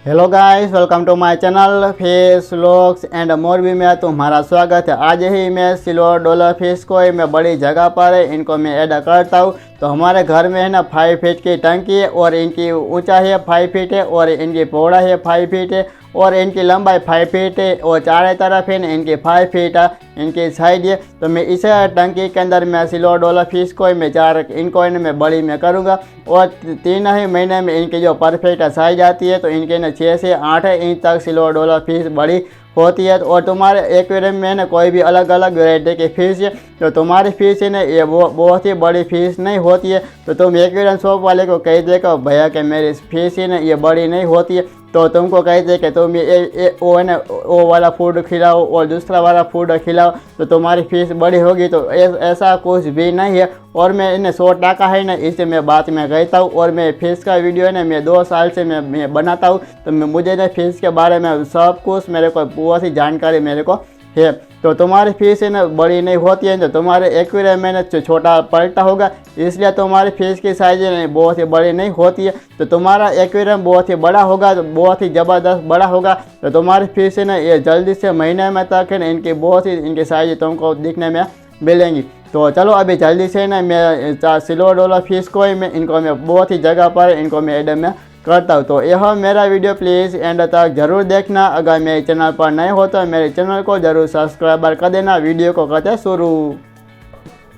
Hello guys, welcome to my channel fish vlogs and Morbi में तुम्हारा स्वागत है। आज ही मैं सिल्वर डॉलर फिश को मैं बड़ी जगह पर इनको मैं ऐड करता हूँ। तो हमारे घर में है ना 5 फीट की टंकी है और इनकी ऊंचाई है 5 फीट है और इनकी पौड़ाई है 5 फीट है और इनकी लंबाई 5 फीट है और चारों तरफ है ना इनकी 5 फीट है इनकी साइड है। तो मैं इस टंकी के अंदर मैं सिल्वर डॉलर फिश को मैं 4 इनको मैं बड़ी में करूँगा और 3 ही महीने में इनकी जो परफेक्ट साइज आती है। तो इनके ना 6 से 8 इंच तक सिल्वर डॉलर फिश बड़ी होती है। और तुम्हारे एक्वेरियम में ना कोई भी अलग अलग वेराइटी की फ़िश है तो तुम्हारी फ़िश है ना ये वो बहुत ही बड़ी फ़िश नहीं होती है। तो तुम एक्वेरियम शॉप वाले को कह देगा भैया कि मेरी फ़िश है ना ये बड़ी नहीं होती है, तो तुमको कह दे कि तुम ये वो है ना वो वाला फूड खिलाओ और दूसरा वाला फूड खिलाओ तो तुम्हारी फ़िश बड़ी होगी। तो ऐसा कुछ भी नहीं है। और मैं इन्हें 100% है ना इससे मैं बात में कहता हूँ और मैं फ़िश का वीडियो है ना मैं 2 साल से मैं बनाता हूँ। तो मुझे ना फ़िश के बारे में सब कुछ मेरे को बहुत सी जानकारी मेरे को है। तो तुम्हारी फ़िश है ना बड़ी नहीं होती है तो तुम्हारे एक्वेरियम में ना छोटा पलटा होगा, इसलिए तुम्हारी फ़िश की साइज बहुत ही बड़ी नहीं होती है। तो तुम्हारा एक्वेरियम बहुत ही बड़ा होगा, तो बहुत ही ज़बरदस्त बड़ा होगा। तो तुम्हारी फ़िश है ना ये जल्दी से महीने में तक है ना इनकी बहुत ही इनकी साइज तुमको दिखने में मिलेंगी। तो चलो अभी जल्दी से ना मैं सिल्वर डॉलर फिश को ही मैं इनको मैं बहुत ही जगह पर इनको मैं ऐड में करता हूँ। तो यह मेरा वीडियो प्लीज़ एंड तक ज़रूर देखना। अगर मेरे चैनल पर नए हो तो मेरे चैनल को ज़रूर सब्सक्राइब कर देना। वीडियो को करते शुरू।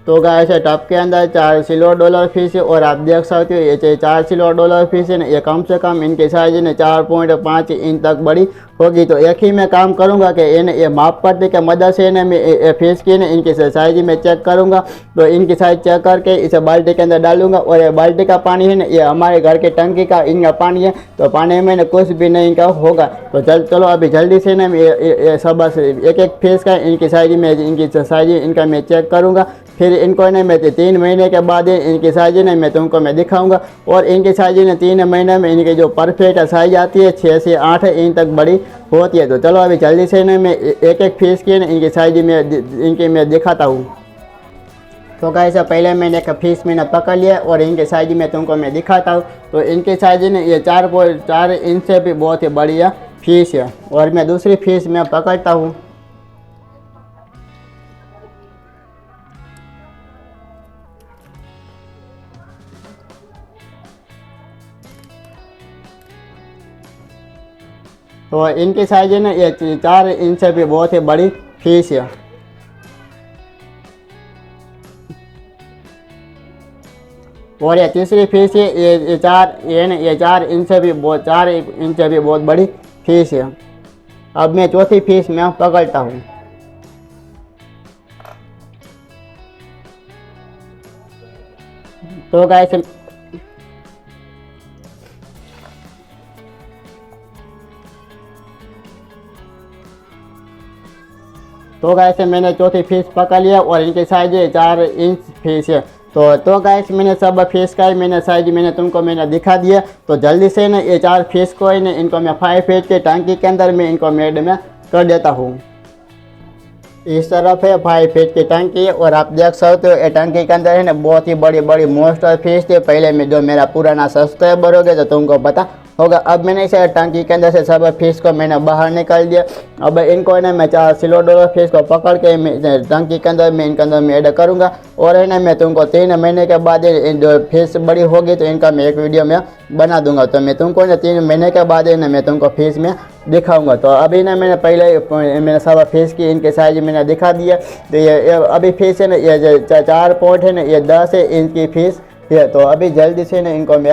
तो गाइस टब के अंदर 4 सिल्वर डॉलर फिश है और आप देख सकते हो ये 4 सिल्वर डॉलर फिश है ना ये कम से कम इनकी साइज ने 4.5 इंच तक बड़ी होगी। तो एक ही मैं काम करूंगा कि ये माप पट्टी के मदद से ना मैं फिश की ना इनकी साइज में चेक करूंगा। तो इनकी साइज चेक करके इसे बाल्टी के अंदर डालूंगा और ये बाल्टी का पानी है ना ये हमारे घर की टंकी का इनका पानी है। तो पानी में ना कुछ भी नहीं का होगा। तो चलो अभी जल्दी से ना ये सब बस एक फिश का इनकी साइज में इनकी साइज इनका मैं चेक करूँगा। फिर इनको ना मैं 3 महीने के बाद इनकी साइज ना मैं तुमको मैं दिखाऊंगा और इनकी साइज ना 3 महीने में इनकी जो परफेक्ट साइज आती है 6 से 8 इंच तक बड़ी होती है। तो चलो अभी जल्दी से ना मैं एक फिश की ना इनकी साइज में इनकी मैं दिखाता हूँ। तो गाइस पहले मैंने एक फिश मैंने पकड़ लिया और इनके साइज में तुमको मैं दिखाता हूँ। तो इनकी साइज ना ये 4 इंच से भी बहुत ही बढ़िया फिश है। और मैं दूसरी फिश में पकड़ता हूँ। तो इनकी साइज है ना ये 4 इंच से भी बहुत ही बड़ी फिश है। और ये तीसरी फिश है ये 4 इंच से भी 4 इंच से भी बहुत बड़ी फिश है। अब मैं चौथी फिश में पकड़ता हूँ। तो गाइस मैंने चौथी फिश पकड़ लिया और इनकी साइज 4 इंच फिश है। तो गाइस मैंने सब फिश का मैंने साइज मैंने तुमको मैंने दिखा दिया। तो जल्दी से ना ये 4 फिश को इनको मैं 5 फीट के टंकी के अंदर में इनको मेड में कर देता हूँ। इस तरफ है 5 फीट की टंकी और आप देख सकते हो ये टंकी के अंदर है ना बहुत ही बड़ी बड़ी मोस्टर फिश थी। पहले में जो मेरा पुराना सब्सक्राइबर हो गया तो तुमको पता होगा। अब मैंने इस टंकी के अंदर से सब फिश को मैंने बाहर निकाल दिया। अब इनको ना मैं 4 सिल्वर डॉलर फिश को पकड़ के टंकी के अंदर मैं इनके अंदर मैं ऐड करूँगा और है ना मैं तुमको 3 महीने के बाद जो फिश बड़ी होगी तो इनका मैं एक वीडियो में बना दूंगा। तो मैं तुमको ना 3 महीने के बाद ना मैं तुमको फिश में दिखाऊंगा। तो अभी ना मैंने पहले मैंने सब फिश की इनके साइज मैंने दिखा दिया। तो ये अभी फिश है ना ये 4 पॉइंट है ना ये 10 इंच की फिश है। तो अभी जल्दी से ना इनको मैं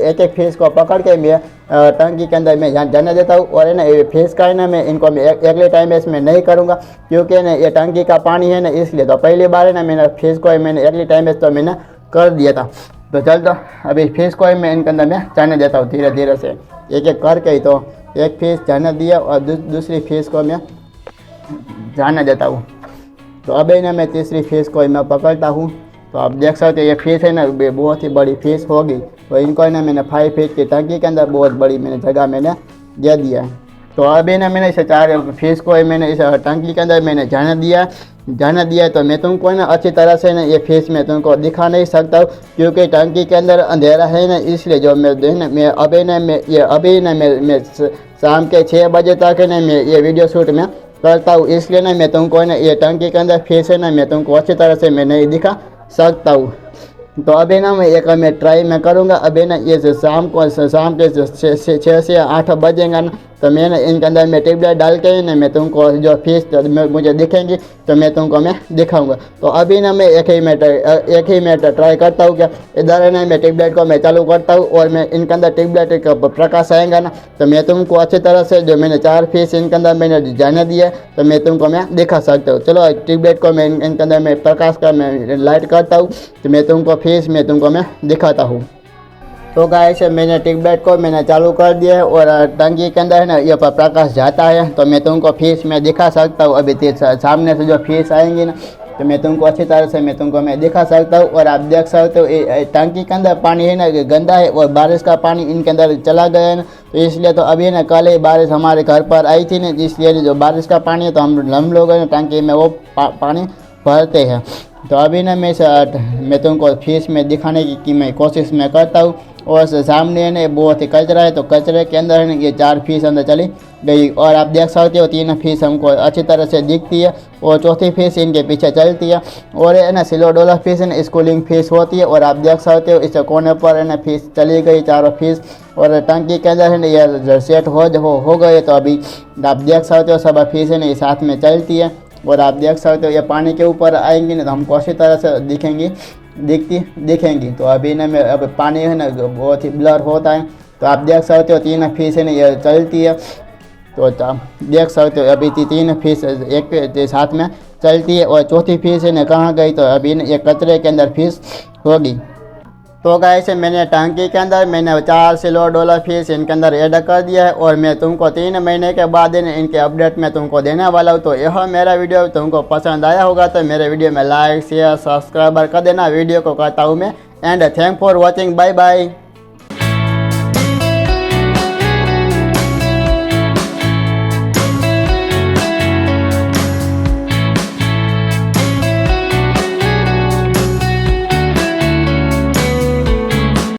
एक फिश को पकड़ के मैं टंकी के अंदर मैं जाने देता हूँ। और है ना ये फिश का है ना मैं इनको मैं अगले टाइम में इसमें नहीं करूँगा क्योंकि ना ये टंकी का पानी है ना इसलिए। तो पहली बार है ना मैंने फिश को मैंने अगले टाइम में तो मैंने कर दिया था। तो चलता अभी फिश को मैं इनके अंदर मैं जाने देता हूँ धीरे धीरे से एक करके ही। तो एक फिश जाने दिया और दूसरी फिश को मैं जाने देता हूँ। तो अभी ना मैं तीसरी फिश को मैं पकड़ता हूँ। तो आप देख सकते हो ये फिश है ना बहुत ही बड़ी फिश होगी। तो इनको ना मैंने 5 फीट की टंकी के अंदर बहुत बड़ी मैंने जगह मैंने दे दिया है। तो अभी ना मैंने इसे 4 फिश को मैंने इस टंकी के अंदर मैंने जाने दिया। तो मैं तुमको ना अच्छी तरह से ना ये फिश मैं तुमको दिखा नहीं सकता हूँ, क्योंकि टंकी के अंदर अंधेरा है ना, इसलिए जो मैं अभी ना मैं शाम के 6 बजे तक है ना मैं ये वीडियो शूट में करता हूँ, इसलिए ना मैं तुमको ना ये टंकी के अंदर फिश है ना मैं तुमको अच्छी तरह से मैं नहीं दिखा सकता हूँ। तो अभी ना मैं ट्राई मैं करूँगा। अभी ना ये शाम के 6 से 8 बजेगा ना, तो मैं ना इनके अंदर मैं टेबलेट डाल के ना मैं तुमको जो फिश मुझे दिखेंगी तो मैं तुमको मैं दिखाऊंगा। तो अभी ना मैं एक ही मिनट ट्राई करता हूँ। क्या इधर है ना मैं टेबलेट को मैं चालू करता हूँ और मैं इनके अंदर टेबलेट का प्रकाश आएगा ना, तो मैं तुमको अच्छी तरह से जो मैंने 4 फिश इनके अंदर मैंने जाने दिया तो मैं तुमको मैं दिखा सकता हूँ। चलो टेबलेट को मैं इनके अंदर मैं प्रकाश का मैं लाइट करता हूँ, तो मैं तुमको फिश मैं तुमको मैं दिखाता हूँ। तो गाइस मैंने टेबलेट को मैंने चालू कर दिया है और टंकी के अंदर है ना ये प्रकाश जाता है, तो मैं तुमको फिश में दिखा सकता हूँ। अभी सामने से जो फिश आएंगी ना, तो मैं तुमको अच्छी तरह से मैं तुमको मैं दिखा सकता हूँ। और आप देख सकते हो टंकी के अंदर पानी है ना गंदा है और बारिश का पानी इनके अंदर चला गया है ना, तो इसलिए तो अभी ना कल ही बारिश हमारे घर पर आई थी ना, इसलिए जो बारिश का पानी है तो हम लोग है ना टंकी में वो पानी भरते हैं। तो अभी ना मैं तुमको फिश में दिखाने की मैं कोशिश में करता हूँ। और सामने है ना बहुत ही कचरा है, तो कचरे के अंदर है ना ये 4 फिश अंदर चली गई। और आप देख सकते हो 3 फिश हमको अच्छी तरह से दिखती है और चौथी फिश इनके पीछे चलती है। और है ना सिल्वर डॉलर फिश है ना स्कूलिंग फिश होती है। और आप देख सकते हो इस कोने पर है ना फिश चली गई 4 फिश, और टंकी के अंदर है ना ये सेट हो गए। तो अभी आप देख सकते हो सब फिश है ना ये साथ में चलती है। और आप देख सकते हो ये पानी के ऊपर आएंगी ना तो हमको अच्छी तरह से दिखेंगी। तो अभी ना मैं अब पानी है ना बहुत ही ब्लर होता है, तो आप देख सकते हो 3 फिश है ना ये चलती है। तो आप देख सकते हो अभी 3 फिश एक साथ में चलती है और चौथी फिश है ना कहाँ गई, तो अभी ये कचरे के अंदर फिश होगी। तो गाइस मैंने टंकी के अंदर मैंने 4 सिल्वर डॉलर फिश इनके अंदर ऐड कर दिया है और मैं तुमको 3 महीने के बाद इनके अपडेट में तुमको देने वाला हूँ। तो यह मेरा वीडियो तुमको पसंद आया होगा तो मेरे वीडियो में लाइक शेयर सब्सक्राइबर कर देना। वीडियो को करता हूँ मैं and thank for watching, bye bye.